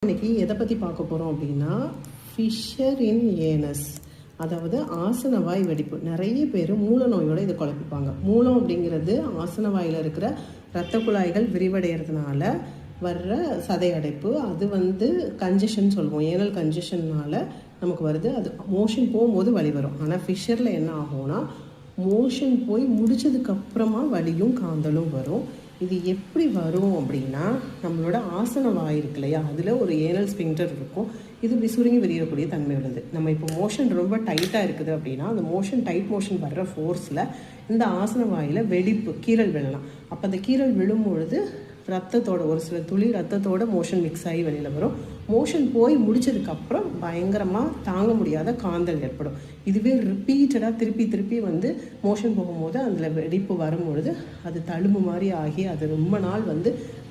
இன்னைக்கு எதை பற்றி பார்க்க போகிறோம் அப்படின்னா ஃபிஷர் இன் ஏனஸ், அதாவது ஆசனவாய் வெடிப்பு. நிறைய பேர் மூல நோயோடு இதை குழப்பிப்பாங்க. மூலம் அப்படிங்கிறது ஆசனவாயில் இருக்கிற இரத்த குழாய்கள் விரிவடைகிறதுனால வர்ற சதை அடைப்பு. அது கன்ஜஷன் சொல்லுவோம், ஏனல் கன்ஜஷன்னால நமக்கு வருது. அது மோஷன் போகும்போது வலி வரும். ஆனால் ஃபிஷரில் என்ன ஆகும்னா மோஷன் போய் முடிச்சதுக்கப்புறமா வலியும் காந்தலும் வரும். இது எப்படி வரும் அப்படின்னா, நம்மளோட ஆசன வாய் இருக்கு இல்லையா, அதில் ஒரு ஏனல் ஸ்பிங்டர் இருக்கும். இது இப்படி சுருங்கி விரியக்கூடிய தன்மை உள்ளது. நம்ம இப்போ மோஷன் ரொம்ப டைட்டாக இருக்குது அப்படின்னா, அந்த டைட் மோஷன் வர்ற ஃபோர்ஸில் இந்த ஆசன வாயில் வெடிப்பு, கீறல் விழலாம். அப்போ அந்த கீறல் விழும்பொழுது ரத்தத்தோட ஒரு சில துளி ரத்தத்தோட மோஷன் மிக்ஸ் ஆகி வெளியில் வரும். மோஷன் போய் முடிச்சதுக்கப்புறம் பயங்கரமாக தாங்க முடியாத காந்தல் ஏற்படும். இதுவே ரிப்பீட்டடாக திருப்பி மோஷன் போகும்போது அதில் வெடிப்பு வரும்பொழுது அது தழும்பு மாதிரி ஆகி அது ரொம்ப நாள்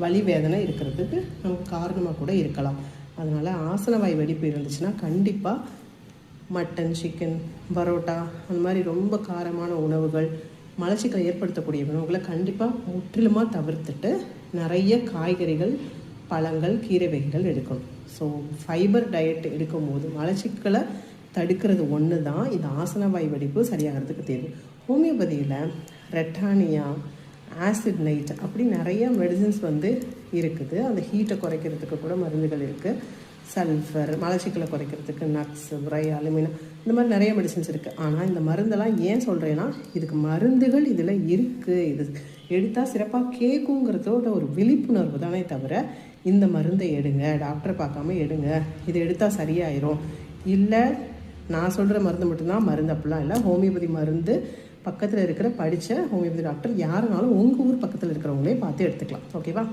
வலி வேதனை இருக்கிறதுக்கு நமக்கு காரணமாக கூட இருக்கலாம். அதனால் ஆசனவாய் வெடிப்பு இருந்துச்சுன்னா கண்டிப்பாக மட்டன், சிக்கன், பரோட்டா அந்த மாதிரி ரொம்ப காரமான உணவுகள், மலச்சிக்கலை ஏற்படுத்தக்கூடிய உணவுகளை கண்டிப்பாக முற்றிலுமாக தவிர்த்துட்டு நிறைய காய்கறிகள், பழங்கள், கீரை வகைகள் எடுக்கணும். ஸோ ஃபைபர் டயட் எடுக்கும்போது மலச்சிக்கலை தடுக்கிறது ஒன்று தான் இந்த ஆசனவாய் வெடிப்பு சரியாகிறதுக்கு தேவை. ஹோமியோபதியில் ரெட்டானியா, ஆசிட் நைட் அப்படி நிறைய மெடிசின்ஸ் இருக்குது. அந்த ஹீட்டை குறைக்கிறதுக்கு கூட மருந்துகள் இருக்குது. சல்ஃபர், மலச்சிக்கலை குறைக்கிறதுக்கு நட்ஸ், பிரை, அலுமினா, இந்த மாதிரி நிறைய மெடிசின்ஸ் இருக்குது. ஆனால் இந்த மருந்தெல்லாம் ஏன் சொல்கிறேன்னா, இதுக்கு மருந்துகள் இதில் இருக்குது, இது எடுத்தால் சிறப்பாக கேட்குங்கிறதோட ஒரு விழிப்புணர்வு தானே தவிர, இந்த மருந்தை எடுங்க, டாக்டரை பார்க்காம எடுங்க, இது எடுத்தால் சரியாயிரும், இல்லை நான் சொல்கிற மருந்து மட்டும்தான் மருந்து, அப்படிலாம் இல்லை. ஹோமியோபதி மருந்து பக்கத்தில் இருக்கிற படித்த ஹோமியோபதி டாக்டர் யாருனாலும் உங்கள் ஊர் பக்கத்தில் இருக்கிறவங்களே பார்த்து எடுத்துக்கலாம். ஓகேவா?